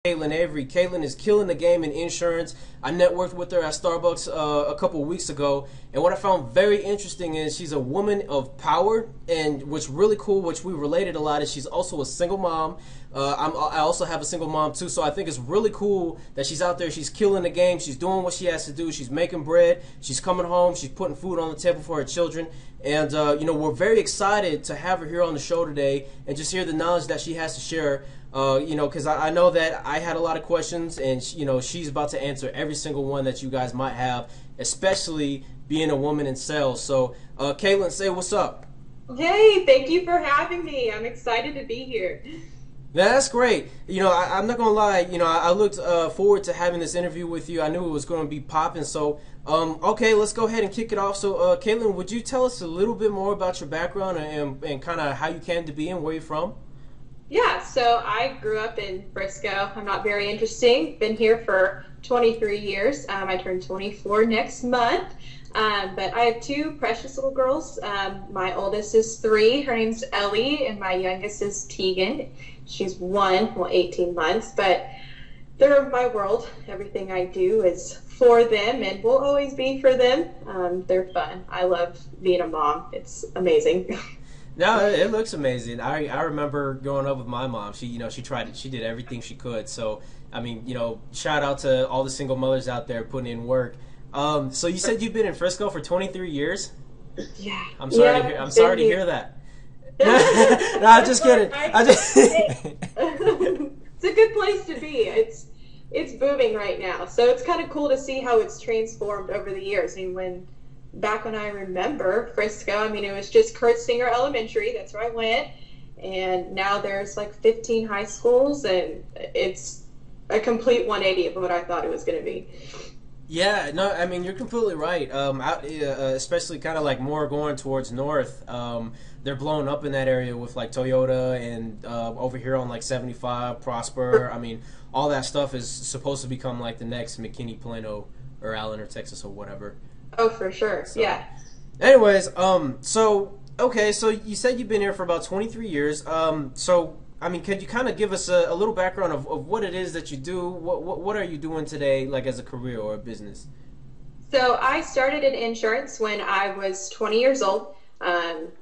Katlyn Avery. Katlyn is killing the game in insurance. I networked with her at Starbucks a couple of weeks ago, and what I found very interesting is she's a woman of power, and what's really cool, which we related a lot, is she's also a single mom. I also have a single mom too, so I think it's really cool that she's out there. She's killing the game. She's doing what she has to do. She's making bread. She's coming home. She's putting food on the table for her children. And we're very excited to have her here on the show today and just hear the knowledge that she has to share. Because I know that I had a lot of questions, and she's about to answer every single one that you guys might have, especially being a woman in sales. So, Katlyn, say what's up. Hey, thank you for having me. I'm excited to be here. That's great. I'm not gonna lie. I looked forward to having this interview with you. I knew it was going to be popping. So, okay, let's go ahead and kick it off. So, Katlyn, would you tell us a little bit more about your background and kind of how you came to be and where you're from? Yeah, so I grew up in Frisco. I'm not very interesting. Been here for 23 years. I turned 24 next month. But I have two precious little girls. My oldest is 3. Her name's Ellie, and my youngest is Tegan. She's 18 months. But they're my world. Everything I do is for them and will always be for them. They're fun. I love being a mom. It's amazing. No, it looks amazing. I remember growing up with my mom. She did everything she could. So, shout out to all the single mothers out there putting in work. So you said you've been in Frisco for 23 years? Yeah. I'm sorry to hear that. No, I'm just kidding. It's a good place to be. It's booming right now. So it's kind of cool to see how it's transformed over the years. Back when I remember Frisco, it was just Kurt Singer Elementary. That's where I went. And now there's like 15 high schools, and it's a complete 180 of what I thought it was going to be. Yeah, no, you're completely right. Especially kind of like more going towards north, they're blowing up in that area with like Toyota and over here on like 75, Prosper. All that stuff is supposed to become like the next McKinney, Plano, or Allen, or Texas, or whatever. Oh, for sure. So, yeah. Anyways, so you said you've been here for about 23 years. Could you kind of give us a little background of what it is that you do? What are you doing today, like as a career or a business? So I started in insurance when I was 20 years old.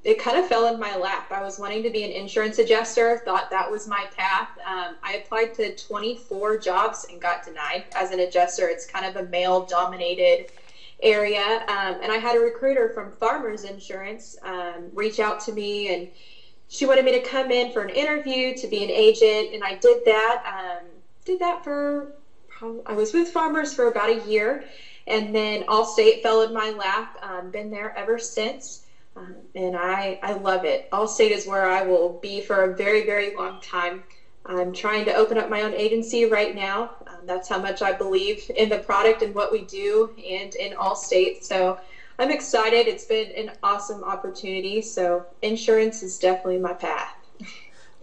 It kind of fell in my lap. I was wanting to be an insurance adjuster, thought that was my path. I applied to 24 jobs and got denied as an adjuster. It's kind of a male-dominated area. And I had a recruiter from Farmers Insurance reach out to me, and she wanted me to come in for an interview to be an agent, and I did that. I was with Farmers for about a year, and then Allstate fell in my lap. Been there ever since, and I love it. Allstate is where I will be for a very, very long time. I'm trying to open up my own agency right now. That's how much I believe in the product and what we do and in Allstate. So I'm excited. It's been an awesome opportunity. So insurance is definitely my path.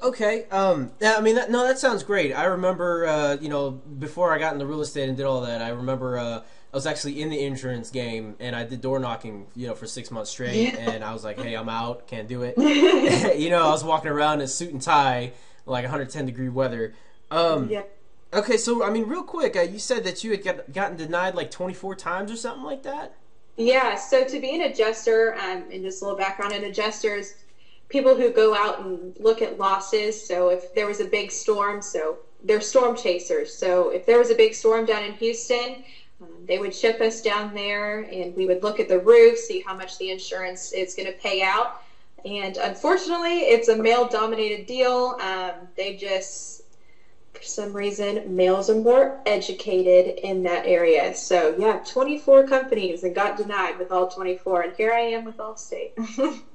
Okay. That sounds great. I remember, before I got into real estate and did all that, I remember I was actually in the insurance game, and I did door knocking, for 6 months straight. Yeah. And I was like, hey, I'm out. Can't do it. I was walking around in a suit and tie, like 110-degree weather. Yeah. Okay, so, real quick, you said that you had gotten denied like 24 times or something like that? Yeah, so to be an adjuster, and just a little background on adjusters, people who go out and look at losses. So if there was a big storm, so they're storm chasers. So if there was a big storm down in Houston, they would ship us down there, and we would look at the roof, see how much the insurance is going to pay out. And unfortunately, it's a male-dominated deal. They just, for some reason, males are more educated in that area. So, yeah, 24 companies and got denied with all 24. And here I am with Allstate.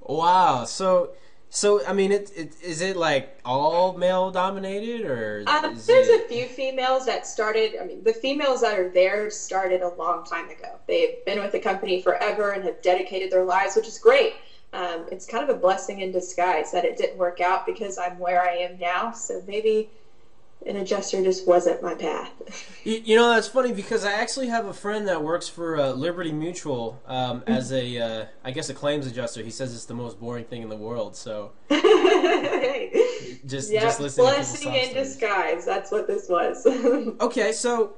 Wow. So is it like all male-dominated, or? There's a few females that started. The females that are there started a long time ago. They've been with the company forever and have dedicated their lives, which is great. It's kind of a blessing in disguise that it didn't work out because I'm where I am now. So maybe an adjuster just wasn't my path. You know, that's funny because I actually have a friend that works for Liberty Mutual as a, I guess, a claims adjuster. He says it's the most boring thing in the world. So just listening to blessing in disguise. That's what this was. Okay, so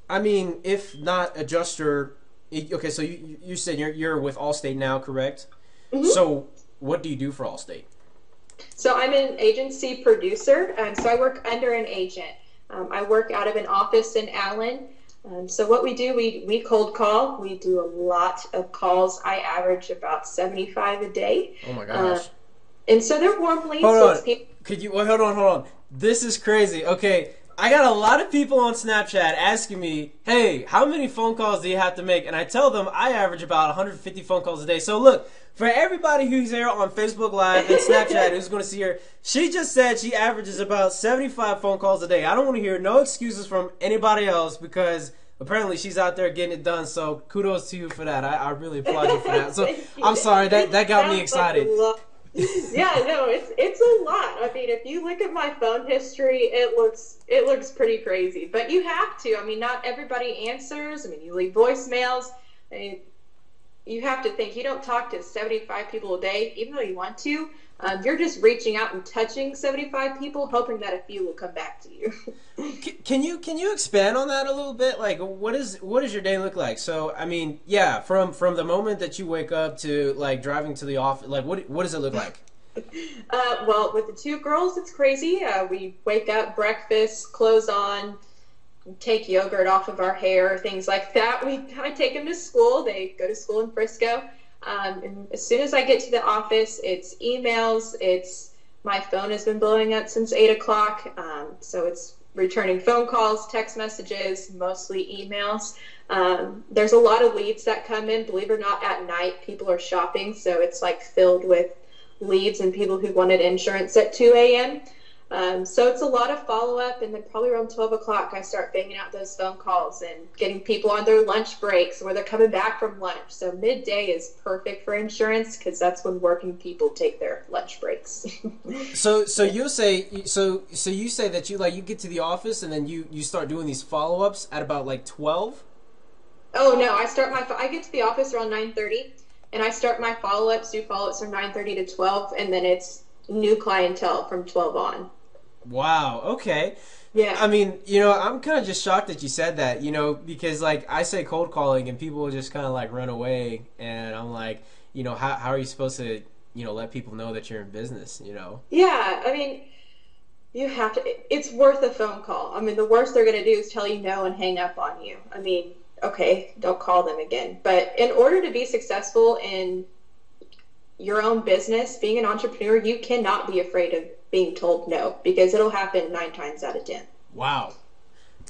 I mean, if not adjuster, okay, so you said you're with Allstate now, correct? Mm-hmm. So what do you do for Allstate? So I'm an agency producer, so I work under an agent. I work out of an office in Allen. So what we do, we cold call. We do a lot of calls. I average about 75 a day. Oh my gosh. And so they're warm leads. Hold on. Could you, hold on. This is crazy. Okay, I got a lot of people on Snapchat asking me, hey, how many phone calls do you have to make? And I tell them I average about 150 phone calls a day. So look, for everybody who's here on Facebook Live and Snapchat who's going to see her, she just said she averages about 75 phone calls a day. I don't want to hear no excuses from anybody else because apparently she's out there getting it done. So kudos to you for that. I really applaud you for that. So I'm sorry, that got me excited. Yeah, no, it's a lot. I mean, if you look at my phone history, it looks pretty crazy. But you have to. I mean, not everybody answers. I mean, you leave voicemails. I mean, you have to think you don't talk to 75 people a day, even though you want to. You're just reaching out and touching 75 people, hoping that a few will come back to you. Can you expand on that a little bit? Like, what does your day look like? So, I mean, yeah, from the moment that you wake up to like driving to the office, like what does it look like? Well, with the two girls, it's crazy. We wake up, breakfast, clothes on, take yogurt off of our hair, things like that. I take them to school. They go to school in Frisco. And as soon as I get to the office, it's emails. My phone has been blowing up since 8 o'clock. So it's returning phone calls, text messages, mostly emails. There's a lot of leads that come in. Believe it or not, at night, people are shopping. So it's like filled with leads and people who wanted insurance at 2 a.m. So it's a lot of follow-up, and then probably around 12 o'clock I start banging out those phone calls and getting people on their lunch breaks where they're coming back from lunch. So midday is perfect for insurance because that's when working people take their lunch breaks. So you say that you get to the office and then you start doing these follow-ups at about like 12? Oh no, I get to the office around 9:30 and I start my follow-ups from 9:30 to 12, and then it's new clientele from 12 on. Wow. Okay. Yeah. I mean, I'm kind of just shocked that you said that, because like I say cold calling and people just kind of like run away, and I'm like, how are you supposed to, let people know that you're in business, Yeah. I mean, you have to, it's worth a phone call. I mean, the worst they're going to do is tell you no and hang up on you. I mean, okay, don't call them again. But in order to be successful in your own business, being an entrepreneur, you cannot be afraid of being told no, because it'll happen 9 times out of 10. Wow.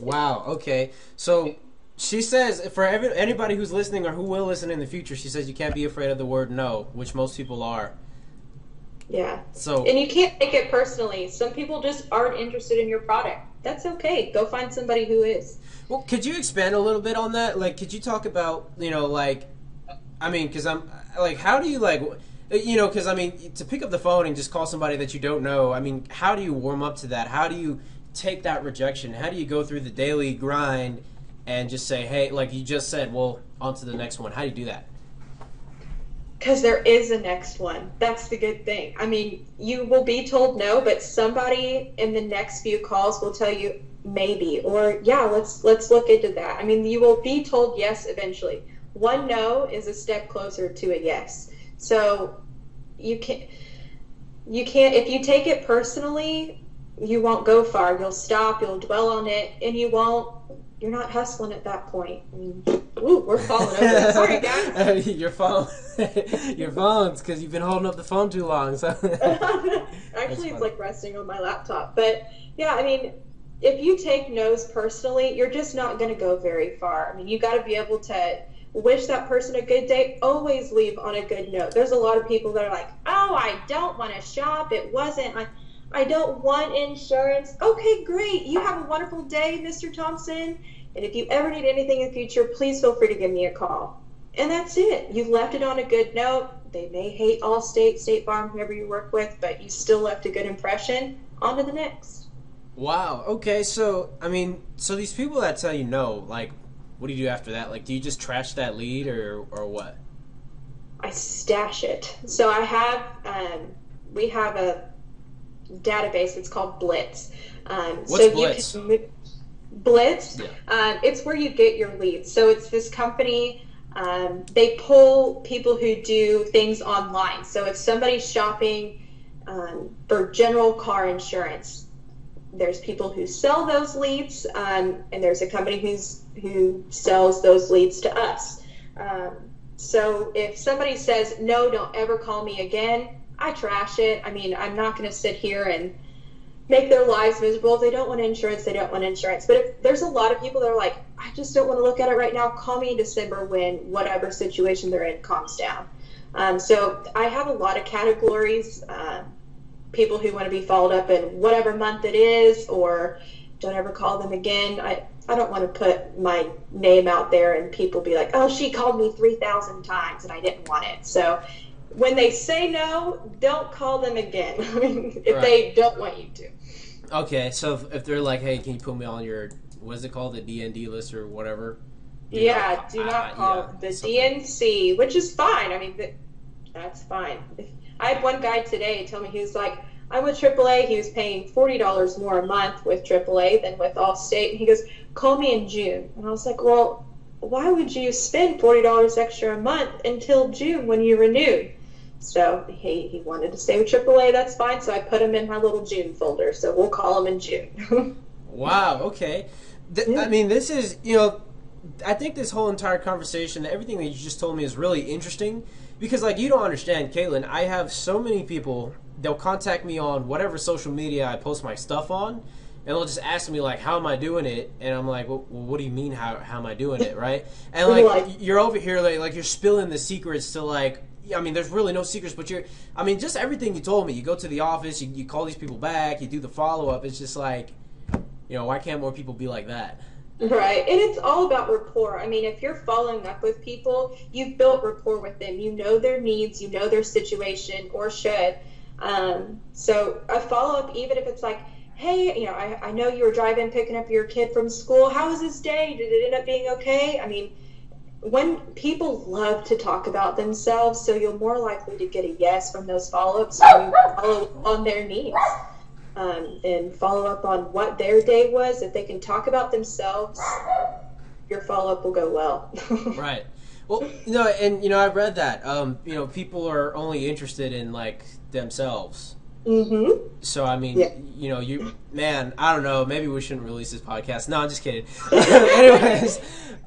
Okay. So she says, for anybody who's listening or who will listen in the future, she says you can't be afraid of the word no, which most people are. Yeah. So, and you can't take it personally. Some people just aren't interested in your product. That's okay. Go find somebody who is. Well, could you expand a little bit on that? Like, could you talk about, because I'm like, how do you because, to pick up the phone and just call somebody that you don't know, how do you warm up to that? How do you take that rejection? How do you go through the daily grind and just say, hey, like you just said, well, on to the next one? How do you do that? Because there is a next one. That's the good thing. You will be told no, but somebody in the next few calls will tell you maybe, or yeah, let's look into that. You will be told yes eventually. One no is a step closer to a yes. So you can't, if you take it personally, you won't go far. You'll stop, you'll dwell on it, and you're not hustling at that point. We're falling over. Sorry, guys. You're falling because you've been holding up the phone too long. So Actually, it's like resting on my laptop. But yeah, if you take no's personally, you're just not going to go very far. You got to be able to wish that person a good day. Always leave on a good note. There's a lot of people that are like, oh, I don't want to shop. It wasn't. I don't want insurance. Okay, great. You have a wonderful day, Mr. Thompson. And if you ever need anything in the future, please feel free to give me a call. And that's it. You've left it on a good note. They may hate Allstate, State Farm, whoever you work with, but you still left a good impression. On to the next. Wow. Okay. So, I mean, so these people that tell you no, like, what do you do after that? Like, do you just trash that lead or what? I stash it. So I have, we have a database. It's called Blitz. What's Blitz? Blitz. Yeah. It's where you get your leads. So it's this company. They pull people who do things online. So if somebody's shopping for general car insurance, there's people who sell those leads, and there's a company who sells those leads to us. So if somebody says, no, don't ever call me again, I trash it. I mean, I'm not going to sit here and make their lives miserable. If they don't want insurance, they don't want insurance. But if there's a lot of people that are like, I just don't want to look at it right now, call me in December when whatever situation they're in calms down. So I have a lot of categories. People who want to be followed up in whatever month it is, or don't ever call them again. I don't want to put my name out there and people be like, oh, she called me 3,000 times and I didn't want it. So when they say no, don't call them again if they don't want you to. Okay, so if they're like, hey, can you put me on your, what is it called, the DND list or whatever? Do not call the DNC, which is fine. I mean, that's fine. I had one guy today tell me, he was like, I'm with AAA. He was paying $40 more a month with AAA than with Allstate. And he goes, call me in June. And I was like, well, why would you spend $40 extra a month until June when you renewed? So he wanted to stay with AAA. That's fine. So I put him in my little June folder. So we'll call him in June. Wow. Okay. I mean, this is, I think this whole entire conversation, everything that you just told me is really interesting because, like, you don't understand, Katlyn, I have so many people, they'll contact me on whatever social media I post my stuff on, and they'll just ask me, like, how am I doing it? And I'm like, well, what do you mean, how am I doing it, right? And, like, you're over here, like you're spilling the secrets to, like, I mean, there's really no secrets, but just everything you told me. You go to the office, you call these people back, you do the follow-up. It's just like, why can't more people be like that? Right, and it's all about rapport. I mean, if you're following up with people, you've built rapport with them. You know their needs, you know their situation, or should. So a follow-up, even if it's like, hey, I know you were driving, picking up your kid from school. How was his day? Did it end up being okay? I mean, when people love to talk about themselves, so you're more likely to get a yes from those follow-ups when you follow up on their needs. And follow up on what their day was. If they can talk about themselves, your follow-up will go well. Right. Well, and I've read that. People are only interested in, like, themselves. Mm-hmm. So, I mean, I don't know. Maybe we shouldn't release this podcast. No, I'm just kidding. Anyways.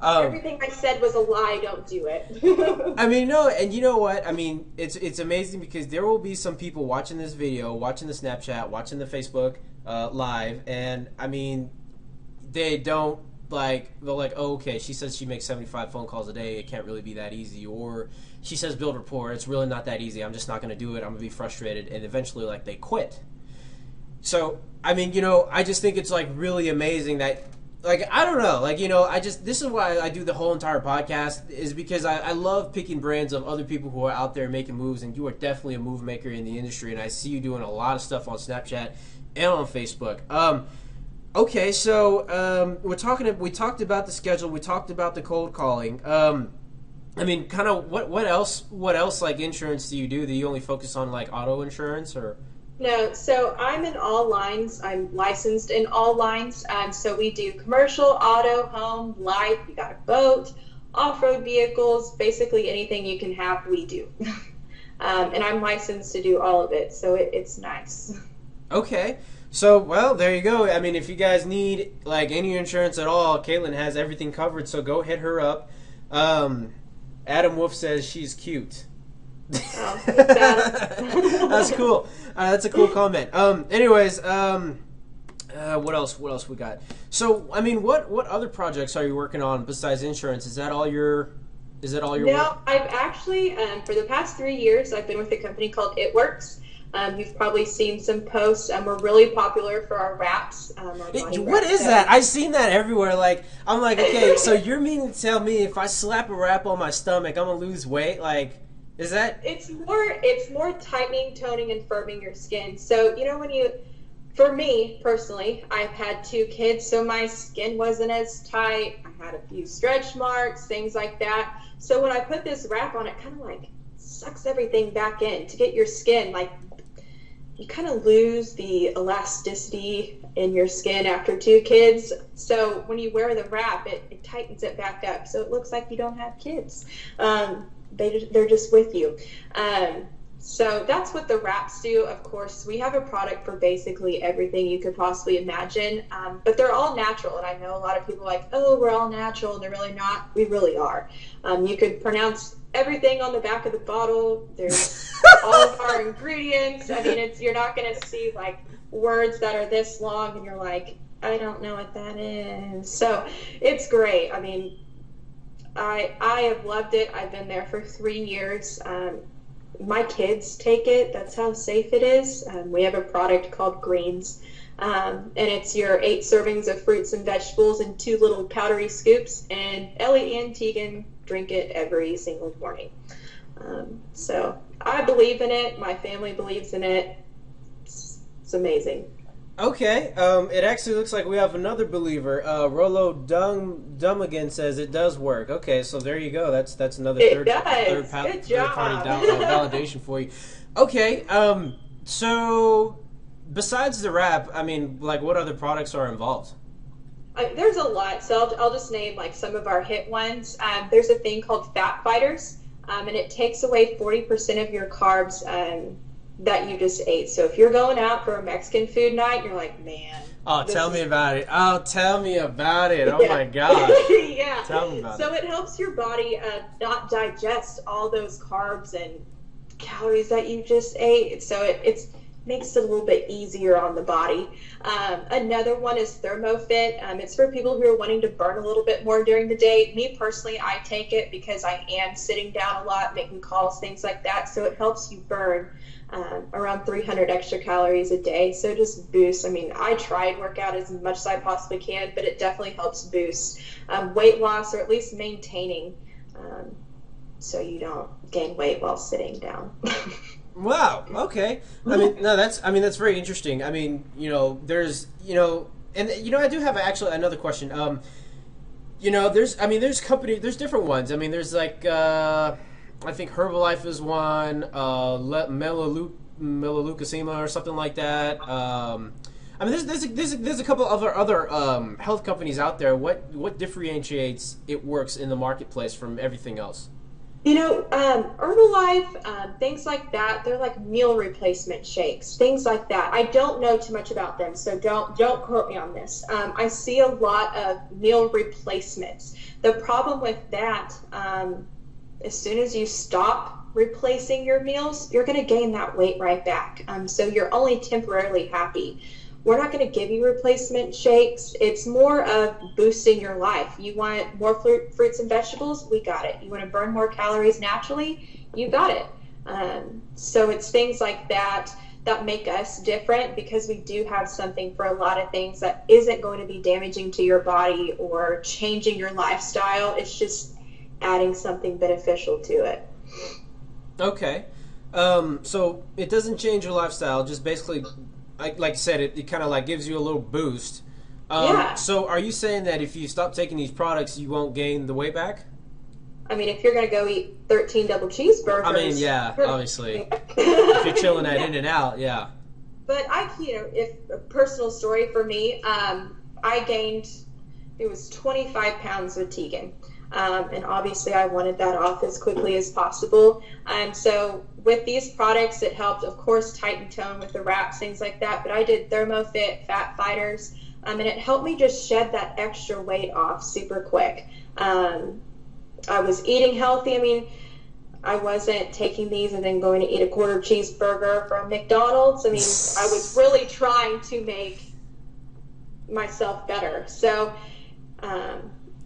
Everything I said was a lie. Don't do it. I mean, no, and you know what? I mean, it's amazing because there will be some people watching this video, watching the Snapchat, watching the Facebook live, and, I mean, they don't, like, they're like, oh, okay, she says she makes 75 phone calls a day. It can't really be that easy. Or she says build rapport. It's really not that easy. I'm just not going to do it. I'm going to be frustrated. And eventually, like, they quit. So, I mean, I just think it's, like, really amazing that, like, I don't know. Like, this is why I do the whole entire podcast is because I love picking brains of other people who are out there making moves. And you are definitely a move maker in the industry. And I see you doing a lot of stuff on Snapchat and on Facebook. Okay, so we talked about the schedule. We talked about the cold calling. I mean, kind of what else? What else like insurance do you do? Do you only focus on like auto insurance or? No, so I'm in all lines. I'm licensed in all lines. So we do commercial, auto, home, life. We got a boat, off-road vehicles, basically anything you can have, we do. And I'm licensed to do all of it, so it's nice. Okay. So, well, there you go. I mean, if you guys need, like, any insurance at all, Katlyn has everything covered, so go hit her up. Adam Wolf says she's cute. Oh, that's cool. That's a cool comment. Anyways, what else we got? So, I mean, what other projects are you working on besides insurance? Is that all your No, work? I've actually, for the past 3 years, I've been with a company called It Works. You've probably seen some posts. We're really popular for our wraps. What is that? I've seen that everywhere. Like, I'm like, okay, so you're meaning to tell me if I slap a wrap on my stomach, I'm gonna lose weight? Like, is that? It's more tightening, toning, and firming your skin. So when For me personally, I've had 2 kids, so my skin wasn't as tight. I had a few stretch marks, things like that. So when I put this wrap on, it kind of like sucks everything back in to get your skin. Like, you kind of lose the elasticity in your skin after 2 kids. So when you wear the wrap, it tightens it back up. So it looks like you don't have kids. They're just with you. So that's what the wraps do. Of course, we have a product for basically everything you could possibly imagine, but they're all natural. And I know a lot of people are like, oh, we're all natural, and they're really not. We really are. You could pronounce everything on the back of the bottle. There's all of our ingredients. I mean, you're not going to see like words that are this long, and you're like, I don't know what that is. So it's great. I mean, I have loved it. I've been there for 3 years. My kids take it. That's how safe it is. We have a product called Greens, and it's your 8 servings of fruits and vegetables in 2 little powdery scoops. And Ellie and Tegan drink it every single morning. So I believe in it. My family believes in it. It's amazing. Okay, it actually looks like we have another believer. Rolo Dumigan says it does work. Okay, so there you go. That's another third party validation for you. Okay, so besides the wrap, I mean, like, what other products are involved? There's a lot, so I'll just name like some of our hit ones. There's a thing called Fat Fighters, and it takes away 40% of your carbs that you just ate. So if you're going out for a Mexican food night, you're like, man. Oh, tell me about it. Oh, tell me about it. Oh, my God. Yeah. Tell me about it. So it helps your body not digest all those carbs and calories that you just ate. So it makes it a little bit easier on the body. Another one is ThermoFit. It's for people who are wanting to burn a little bit more during the day. Me personally, I take it because I am sitting down a lot, making calls, things like that. So it helps you burn around 300 extra calories a day. So it just boosts. I mean, I try and work out as much as I possibly can, but it definitely helps boost weight loss, or at least maintaining, so you don't gain weight while sitting down. Wow. Okay. I mean, no, that's very interesting. I mean, there's, and I do have actually another question. There's different ones. I mean, there's like, I think Herbalife is one, Melaleucosema or something like that. I mean, there's a couple of other health companies out there. What differentiates It Works in the marketplace from everything else? Herbalife, things like that, they're like meal replacement shakes, things like that. I don't know too much about them, so don't quote me on this. I see a lot of meal replacements. The problem with that, as soon as you stop replacing your meals, you're going to gain that weight right back. So you're only temporarily happy. We're not going to give you replacement shakes. It's more of boosting your life. You want more fruits and vegetables? We got it. You want to burn more calories naturally? You got it. So it's things like that make us different, because we do have something for a lot of things that isn't going to be damaging to your body or changing your lifestyle. It's just adding something beneficial to it. Okay. So it doesn't change your lifestyle, just basically, like I said, it kind of like gives you a little boost. Yeah. So are you saying that if you stop taking these products, you won't gain the weight back? I mean, if you're going to go eat 13 double cheeseburgers. I mean, yeah, obviously. If you're chilling at In-N-Out, yeah. But if a personal story for me, I gained, it was 25 pounds with Tegan. And obviously I wanted that off as quickly as possible. So with these products, it helped, of course, tighten tone with the wraps, things like that. But I did ThermoFit, Fat Fighters, and it helped me just shed that extra weight off super quick. I was eating healthy. I mean, I wasn't taking these and then going to eat a quarter cheeseburger from McDonald's. I mean, I was really trying to make myself better. So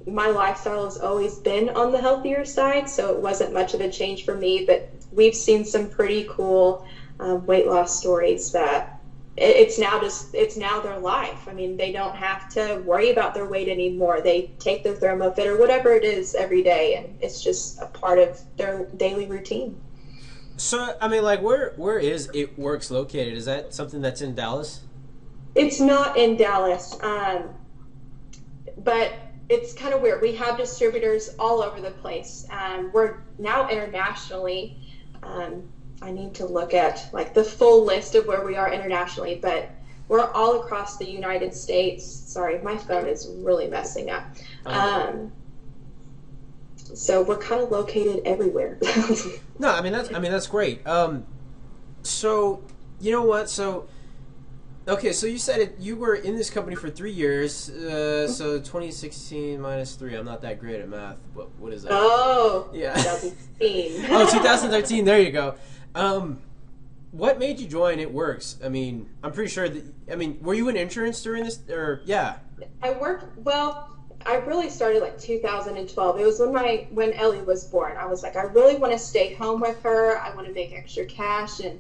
my lifestyle has always been on the healthier side, so it wasn't much of a change for me. But we've seen some pretty cool weight loss stories that it's now their life. I mean, they don't have to worry about their weight anymore. They take their ThermoFit or whatever it is every day, and it's just a part of their daily routine. So, I mean, like, where is It Works located? Is that something that's in Dallas? It's not in Dallas, but it's kind of weird. We have distributors all over the place. We're now internationally. I need to look at like the full list of where we are internationally, but we're all across the United States. Sorry, my phone is really messing up. So we're kind of located everywhere. No, I mean that's great. So you know what? So okay, so you said you were in this company for 3 years. So 2016 minus 3. I'm not that great at math. What is that? Oh, yeah. 2013. Oh, 2013. There you go. What made you join It Works? I mean, I'm pretty sure that. I mean, were you in insurance during this? Or yeah. I really started like 2012. It was when Ellie was born. I was like, I really want to stay home with her. I want to make extra cash, and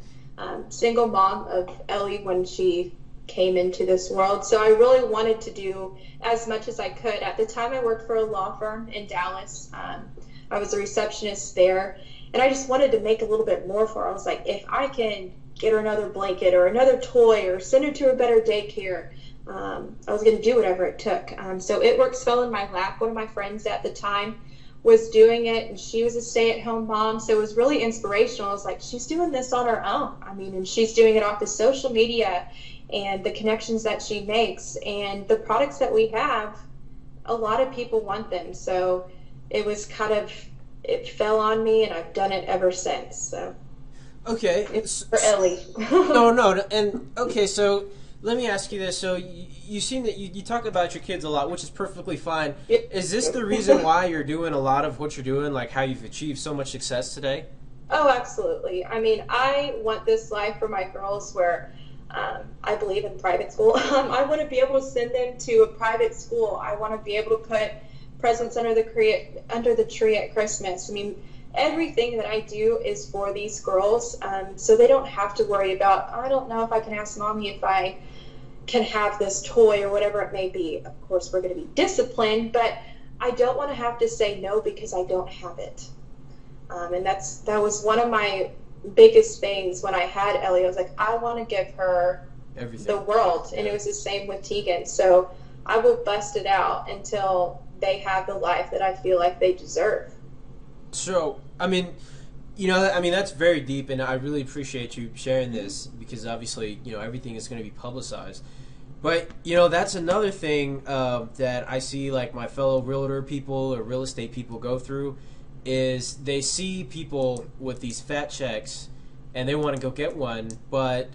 single mom of Ellie when she came into this world. So I really wanted to do as much as I could. At the time, I worked for a law firm in Dallas. I was a receptionist there, and I just wanted to make a little bit more for her. I was like, if I can get her another blanket or another toy or send her to a better daycare, I was going to do whatever it took. So It Works fell in my lap. One of my friends at the time was doing it, and she was a stay-at-home mom, so it was really inspirational. I was like, she's doing this on her own. I mean, and she's doing it off the social media and the connections that she makes, and the products that we have, a lot of people want them. So it was it fell on me, and I've done it ever since. So okay, it's for Ellie. no, and okay, so let me ask you this. So you seem that you talk about your kids a lot, which is perfectly fine. Is this the reason why you're doing a lot of what you're doing, like how you've achieved so much success today? Oh, absolutely. I mean, I want this life for my girls where I believe in private school. I want to be able to send them to a private school. I want to be able to put presents under the tree at Christmas. I mean, everything that I do is for these girls, so they don't have to worry about, I don't know if I can ask mommy if I can have this toy or whatever it may be. Of course, we're going to be disciplined, but I don't want to have to say no because I don't have it. And that was one of my biggest things when I had Ellie. I was like, I want to give her everything, the world. And it was the same with Tegan. So I will bust it out until they have the life that I feel like they deserve. So, I mean, that's very deep, and I really appreciate you sharing this because obviously, everything is going to be publicized. But, that's another thing that I see, like, my fellow realtor people or real estate people go through is they see people with these fat checks and they want to go get one, but,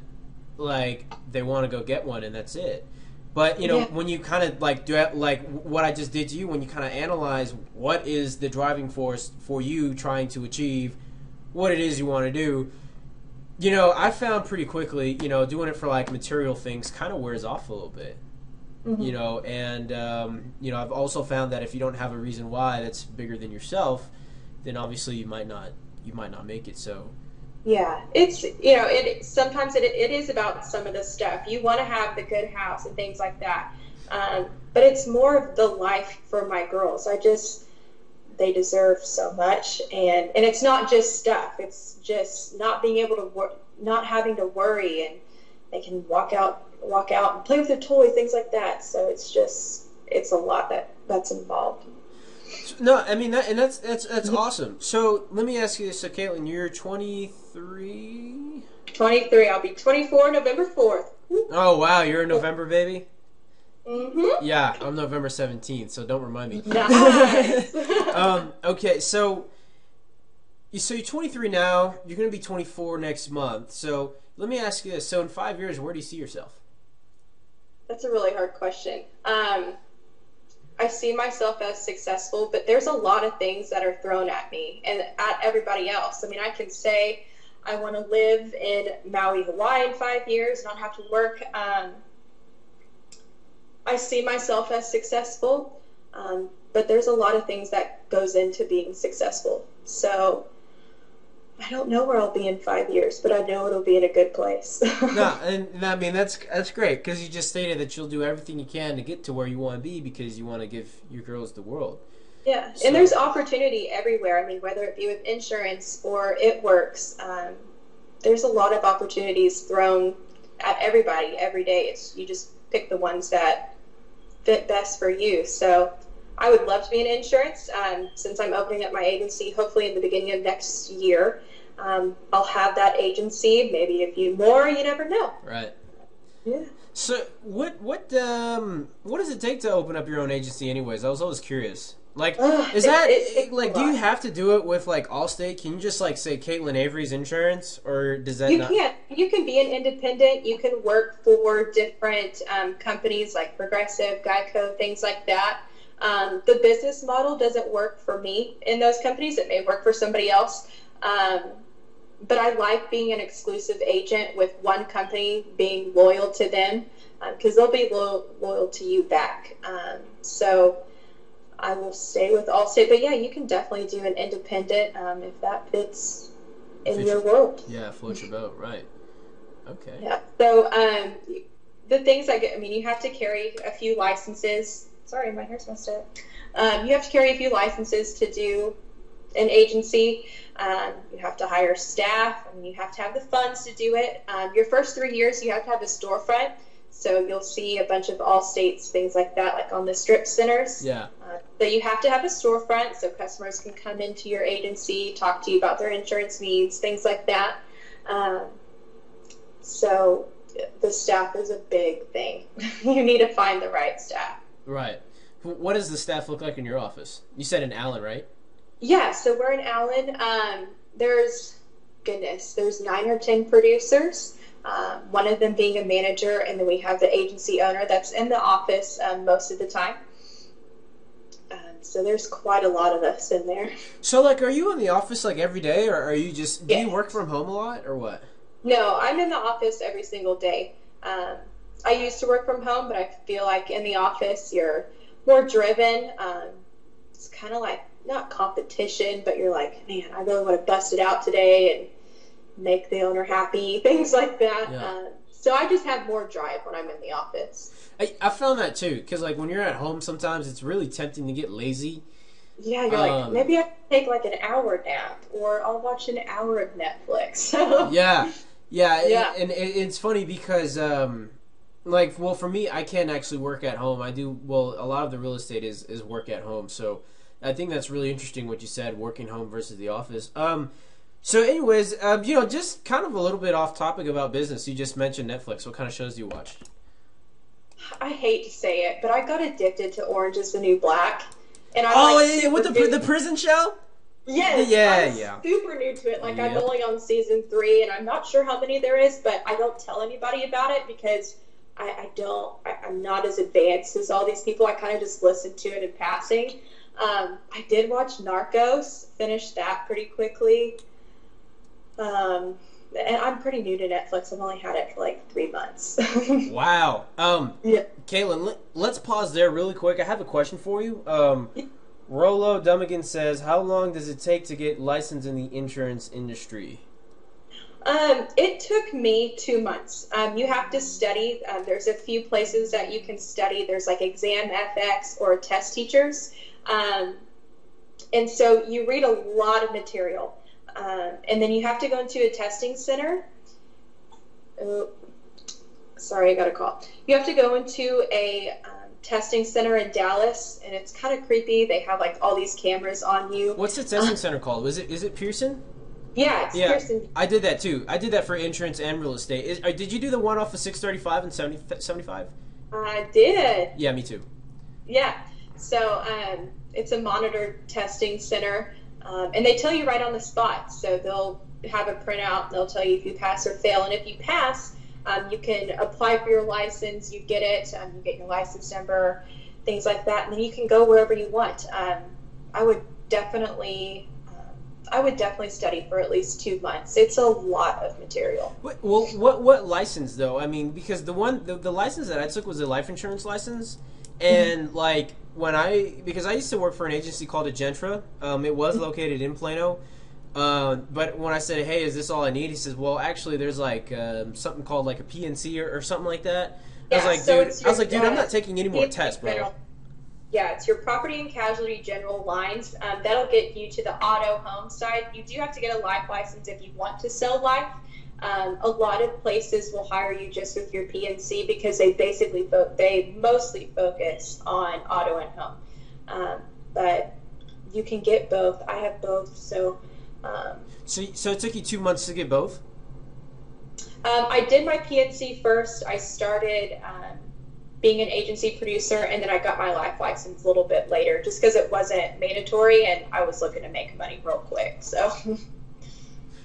like, they want to go get one and that's it. But, when you kind of, like, do like what I just did to you, when you kind of analyze what is the driving force for you trying to achieve what it is you want to do, I found pretty quickly, doing it for, like, material things kind of wears off a little bit. Mm-hmm. And I've also found that if you don't have a reason why that's bigger than yourself, then obviously you might not make it. So yeah, it's sometimes it is about some of the stuff. You want to have the good house and things like that, but it's more of the life for my girls. They deserve so much, and it's not just stuff. It's just not being able to not having to worry, and they can walk out and play with their toys, things like that. So it's a lot that's involved. No, I mean that's awesome. So let me ask you this. So Katlyn, you're 23. 23. I'll be 24 November 4th. Oh wow, you're a November baby. Mm-hmm. Yeah, I'm November 17th, so don't remind me. Nice. Okay, so you're 23 now. You're going to be 24 next month. So let me ask you this. So in 5 years, where do you see yourself? That's a really hard question. I see myself as successful, but there's a lot of things that are thrown at me and at everybody else. I mean, I can say I want to live in Maui, Hawaii in 5 years, not have to work. I see myself as successful, but there's a lot of things that goes into being successful. So I don't know where I'll be in 5 years, but I know it'll be in a good place. No, and I mean that's great because you just stated that you'll do everything you can to get to where you want to be because you want to give your girls the world. Yeah, so. And there's opportunity everywhere. I mean, whether it be with insurance or It Works, there's a lot of opportunities thrown at everybody every day. It's you just pick the ones that fit best for you. So I would love to be in insurance. Since I'm opening up my agency, hopefully in the beginning of next year, I'll have that agency, maybe a few more. You never know. Right. Yeah. So what does it take to open up your own agency? Anyways, I was always curious. Like, is that like, do you have to do it with like Allstate? Can you just like say Katlyn Avery's insurance, or does that? You can't. You can be an independent. You can work for different companies like Progressive, Geico, things like that. The business model doesn't work for me in those companies. It may work for somebody else. But I like being an exclusive agent with one company, being loyal to them, because they'll be loyal to you back. So I will stay with Allstate. But yeah, you can definitely do an independent if that fits in your world. Yeah, float your boat, right. Okay. Yeah. So the things you have to carry a few licenses. Sorry, my hair's messed up. You have to carry a few licenses to do an agency. You have to hire staff. You have to have the funds to do it. Your first 3 years, you have to have a storefront. So you'll see a bunch of Allstates, things like that, like on the strip centers. Yeah. So you have to have a storefront so customers can come into your agency, talk to you about their insurance needs, things like that. So the staff is a big thing. You need to find the right staff. Right. What does the staff look like in your office? You said in Allen, right? Yeah, so we're in Allen. There's 9 or 10 producers, one of them being a manager, and then we have the agency owner that's in the office most of the time. So there's quite a lot of us in there. So, like, are you in the office, like, every day, or are you just, do Yes. you work from home a lot, or what? No, I'm in the office every single day. I used to work from home, but I feel like in the office you're more driven. It's kind of like, not competition, but you're like, man, I really want to bust it out today and make the owner happy, things like that. Yeah. So I just have more drive when I'm in the office. I found that too, because like when you're at home, sometimes it's really tempting to get lazy. Yeah, you're like, maybe I can take like an hour nap, or I'll watch an hour of Netflix. Yeah. And it's funny because, well, for me, I can actually work at home. A lot of the real estate is work at home, so I think that's really interesting what you said, working home versus the office. So anyways, just kind of a little bit off topic about business. You just mentioned Netflix. What kind of shows do you watch? I hate to say it, but I got addicted to Orange is the New Black. And With the prison show? Yes, yeah. I'm super new to it. Like, I'm only on season 3, and I'm not sure how many there is, but I don't tell anybody about it because I'm not as advanced as all these people. I kind of just listen to it in passing. I did watch Narcos, finished that pretty quickly. And I'm pretty new to Netflix. I've only had it for like 3 months. Wow. Yeah. Katlyn, let's pause there really quick. I have a question for you. Rollo Dummigan says, how long does it take to get licensed in the insurance industry? It took me 2 months. You have to study. There's a few places that you can study. There's like Exam FX or test teachers. And so you read a lot of material. And then you have to go into a testing center. Oh, sorry, I got a call. You have to go into a testing center in Dallas, and it's kind of creepy. They have like all these cameras on you. What's the testing center called? Is it Pearson? Yeah, it's Pearson. I did that too. I did that for insurance and real estate. Did you do the one off of 635 and 75? I did. Yeah, me too. Yeah. So it's a monitored testing center. And they tell you right on the spot. So they'll have a printout. They'll tell you if you pass or fail. And if you pass, you can apply for your license. You get it. You get your license number, things like that. And then you can go wherever you want. I would definitely study for at least 2 months. It's a lot of material. Well, what license though? I mean, because the license that I took was a life insurance license, and because I used to work for an agency called Agentra. It was located in Plano. But when I said, hey, is this all I need? He says, well, actually, there's like something called like a PNC or something like that. I was like, dude, I'm not taking any more tests, bro. Yeah, it's your property and casualty general lines. That'll get you to the auto home side. You do have to get a life license if you want to sell life. A lot of places will hire you just with your PNC because they they mostly focus on auto and home. But you can get both. I have both. So it took you 2 months to get both? I did my PNC first. I started being an agency producer, and then I got my life license a little bit later just because it wasn't mandatory and I was looking to make money real quick. So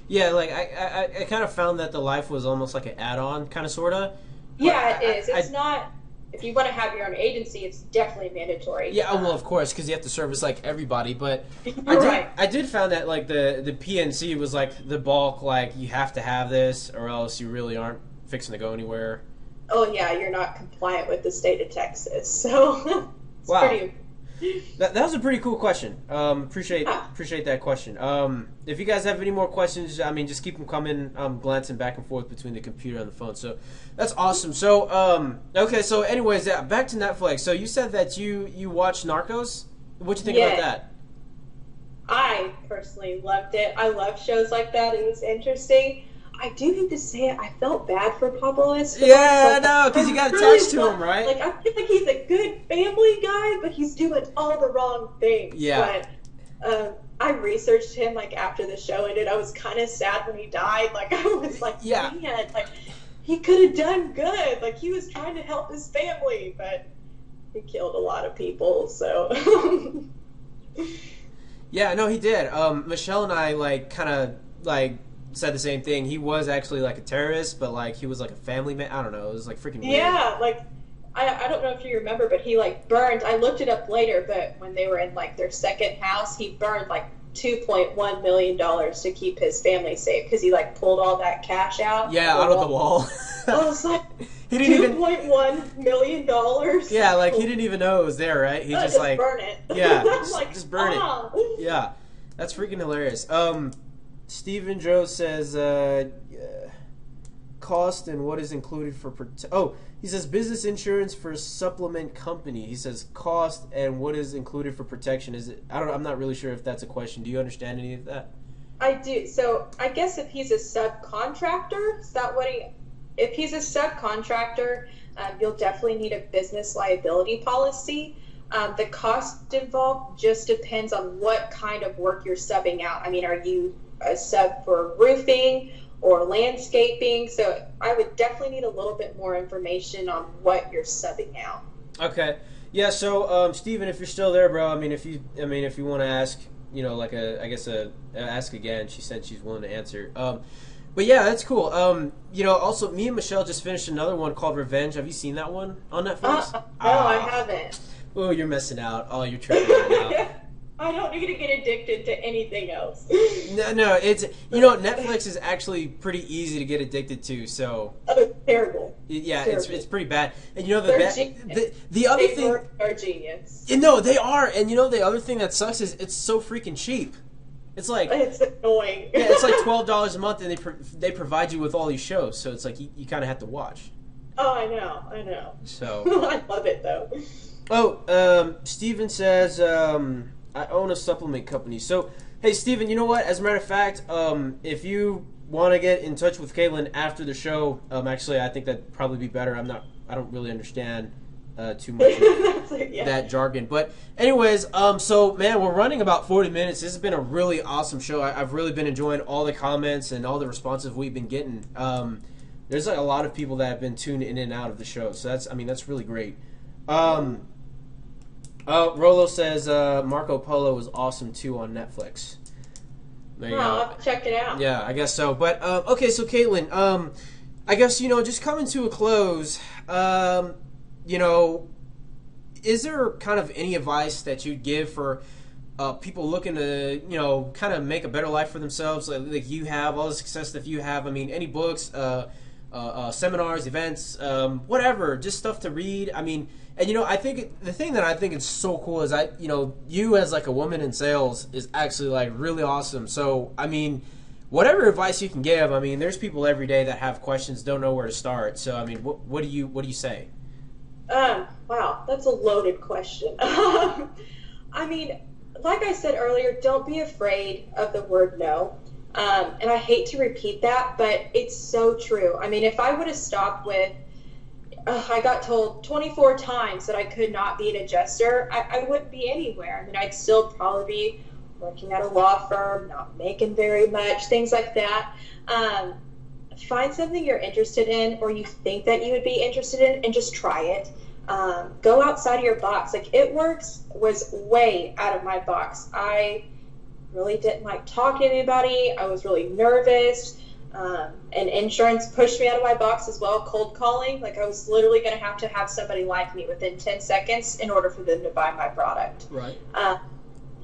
yeah, like I kind of found that the life was almost like an add-on, kind of, sort of. Yeah, it is. It's not, if you want to have your own agency, it's definitely mandatory. Yeah, well, of course, because you have to service like everybody. But Right. I did found that like the PNC was like the bulk, like you have to have this or else you really aren't fixing to go anywhere. Oh yeah, you're not compliant with the state of Texas, so it's wow. pretty. That was a pretty cool question. Appreciate that question. If you guys have any more questions, I mean, just keep them coming. I'm glancing back and forth between the computer and the phone, so that's awesome. So okay, so anyways, back to Netflix. So you said that you watched Narcos. What'd you think about that? I personally loved it. I love shows like that. It was interesting. I do need to say it. I felt bad for Pablo Escobar. Yeah, I know, because you got attached to him, right? Like, I feel like he's a good family guy, but he's doing all the wrong things. Yeah. But I researched him, like, after the show ended. I was kind of sad when he died. Like, I was like, yeah. Man, like, he could have done good. Like, he was trying to help his family, but he killed a lot of people, so. Yeah, no, he did. Michelle and I, like, kind of, like, said the same thing. He was actually like a terrorist, but like he was like a family man. I don't know. It was like freaking weird. Yeah, like I don't know if you remember, but he like burned. I looked it up later, but when they were in like their second house, he burned like $2.1 million to keep his family safe because he like pulled all that cash out. Yeah, out of the wall. I was like, he didn't $2.1 million. Yeah, like he didn't even know it was there, right? He just like burn it. Yeah, like, just burn it. Yeah, that's freaking hilarious. Stephen Joe says, cost and what is included for... he says business insurance for supplement company. He says cost and what is included for protection. Is it? I'm not really sure if that's a question. Do you understand any of that? I do. So I guess if he's a subcontractor, is that what he... If he's a subcontractor, you'll definitely need a business liability policy. The cost involved just depends on what kind of work you're subbing out. I mean, are you a sub for roofing or landscaping? So I would definitely need a little bit more information on what you're subbing out. Okay. Yeah, so Steven, if you're still there, bro, I mean if you want to ask, like ask again. She said she's willing to answer. But yeah, that's cool. Also me and Michelle just finished another one called Revenge. Have you seen that one on Netflix? No, I haven't. Oh, you're missing out. Oh, you're tripping right now. I don't need to get addicted to anything else. No, it's Netflix is actually pretty easy to get addicted to. So terrible. Yeah, terrible. It's pretty bad. And the other thing are genius. No, they are. And the other thing that sucks is it's so freaking cheap. It's like it's annoying. Yeah, it's like $12 a month, and they provide you with all these shows. So it's like you kind of have to watch. Oh, I know. So I love it though. Oh, Steven says. I own a supplement company. So, hey, Steven, you know what? As a matter of fact, if you want to get in touch with Katlyn after the show, actually, I think that'd probably be better. I don't really understand too much of that jargon. But anyways, so, man, we're running about 40 minutes. This has been a really awesome show. I've really been enjoying all the comments and all the responses we've been getting. There's like a lot of people that have been tuned in and out of the show. So that's really great. Rolo says Marco Polo is awesome too on Netflix. There you go. I'll have to check it out. Yeah, I guess so. But okay, so Katlyn, I guess just coming to a close. Is there kind of any advice that you'd give for people looking to kind of make a better life for themselves, like you have all the success that you have? I mean, any books, seminars, events, whatever, just stuff to read. I mean. And I think the thing that I think is so cool is you as like a woman in sales is actually like really awesome. So I mean, whatever advice you can give. I mean, there's people every day that have questions, don't know where to start. So I mean, what do you say? Wow, that's a loaded question. I mean, like I said earlier, don't be afraid of the word no. And I hate to repeat that, but it's so true. I mean, if I would have stopped with, I got told 24 times that I could not be an adjuster, I wouldn't be anywhere. I mean, I'd still probably be working at a law firm, not making very much, things like that. Find something you're interested in or you think that you would be interested in and just try it. Go outside of your box. Like, It Works was way out of my box. I really didn't like talking to anybody. I was really nervous. And insurance pushed me out of my box as well. Cold calling. Like, I was literally going to have somebody like me within 10 seconds in order for them to buy my product. Right.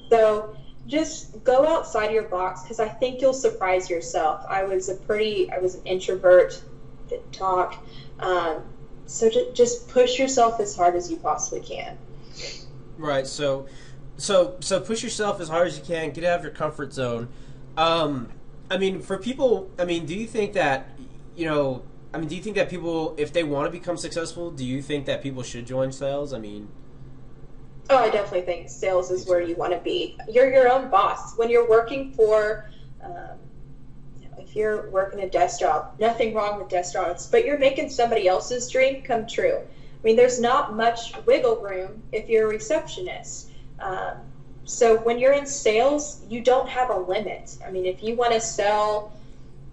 So just go outside of your box, because I think you'll surprise yourself. I was an introvert, didn't talk. So just push yourself as hard as you possibly can. Right. So push yourself as hard as you can. Get out of your comfort zone. I mean, for people, I mean, do you think that, do you think that people, if they want to become successful, do you think that people should join sales? I mean... Oh, I definitely think sales is where you want to be. You're your own boss. When you're working for, if you're working a desk job, nothing wrong with desk jobs, but you're making somebody else's dream come true. I mean, there's not much wiggle room if you're a receptionist. So when you're in sales, you don't have a limit. I mean, if you want to sell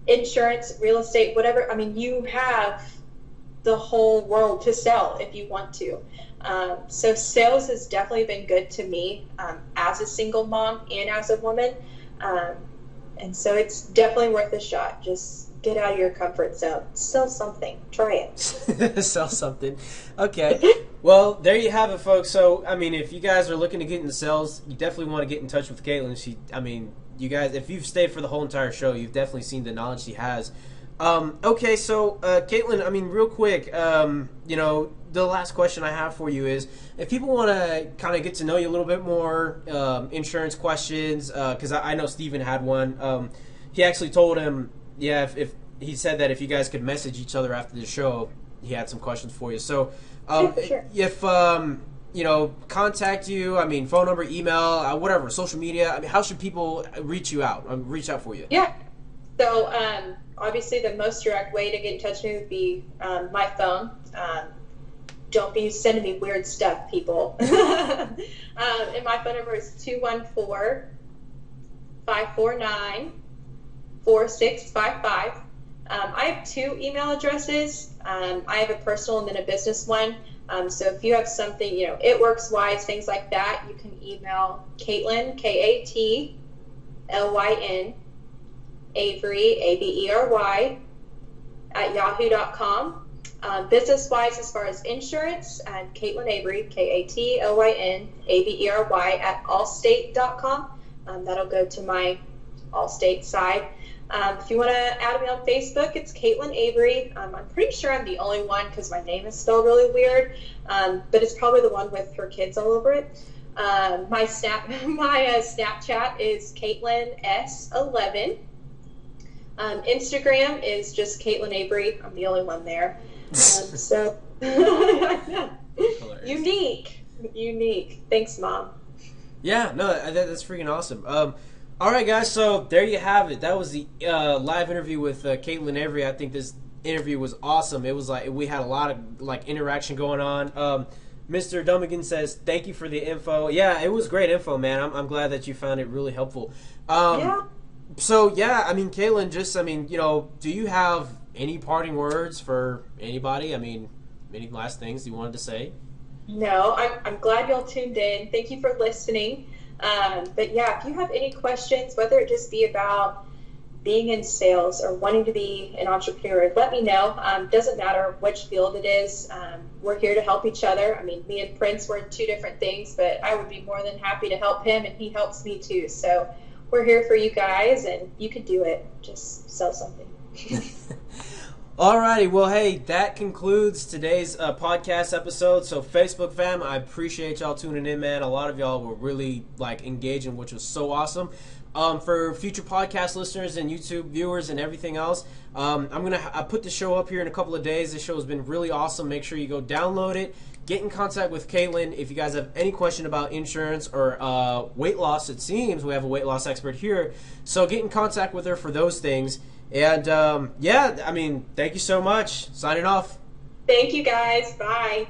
insurance, real estate, whatever, I mean, you have the whole world to sell if you want to. So sales has definitely been good to me as a single mom and as a woman. And so it's definitely worth a shot. Just get out of your comfort zone. Sell something. Try it. Sell something. Okay. Well, there you have it, folks. So, I mean, if you guys are looking to get into sales, you definitely want to get in touch with Katlyn. You guys, if you've stayed for the whole entire show, you've definitely seen the knowledge she has. Okay, so, Katlyn, real quick, the last question I have for you is, if people want to kind of get to know you a little bit more, insurance questions, because I know Steven had one. He actually told him, if he said that if you guys could message each other after the show, he had some questions for you. So, sure. If contact you, phone number, email, whatever, social media, how should people reach out for you? Yeah. So, obviously the most direct way to get in touch with me would be my phone. Don't be sending me weird stuff, people. And my phone number is 214-549-4655. I have two email addresses. I have a personal and then a business one. So if you have something, It Works wise, things like that, you can email Katlyn, Katlyn, Avery, Avery, at yahoo.com. Business-wise, as far as insurance, Katlyn Avery, Katlyn, Avery, at allstate.com. That'll go to my Allstate side. If you want to add me on Facebook, it's Katlyn Avery. I'm pretty sure I'm the only one because my name is spelled really weird, but it's probably the one with her kids all over it. My Snapchat is Katlyn S11. Instagram is just Katlyn Avery. I'm the only one there. So unique. Thanks, Mom. Yeah, no, that's freaking awesome. All right, guys, so there you have it. That was the live interview with Katlyn Avery. I think this interview was awesome. It was like we had a lot of interaction going on. Mr. Dummigan says, thank you for the info. Yeah, it was great info, man. I'm glad that you found it really helpful. Yeah. So, yeah, Katlyn, just, do you have any parting words for anybody? Any last things you wanted to say? No, I'm glad y'all tuned in. Thank you for listening. But, yeah, if you have any questions, whether it just be about being in sales or wanting to be an entrepreneur, let me know. Doesn't matter which field it is. We're here to help each other. Me and Prince, we're in two different things, but I would be more than happy to help him, and he helps me too. So we're here for you guys, and you can do it. Just sell something. Alrighty, well, hey, that concludes today's podcast episode. So, Facebook fam, I appreciate y'all tuning in, man. A lot of y'all were really engaging, which was so awesome. For future podcast listeners and YouTube viewers and everything else, I put the show up here in a couple of days. This show has been really awesome. Make sure you go download it. Get in contact with Katlyn if you guys have any question about insurance or weight loss. It seems we have a weight loss expert here, so get in contact with her for those things. And yeah, I mean, thank you so much. Signing off. Thank you guys. Bye.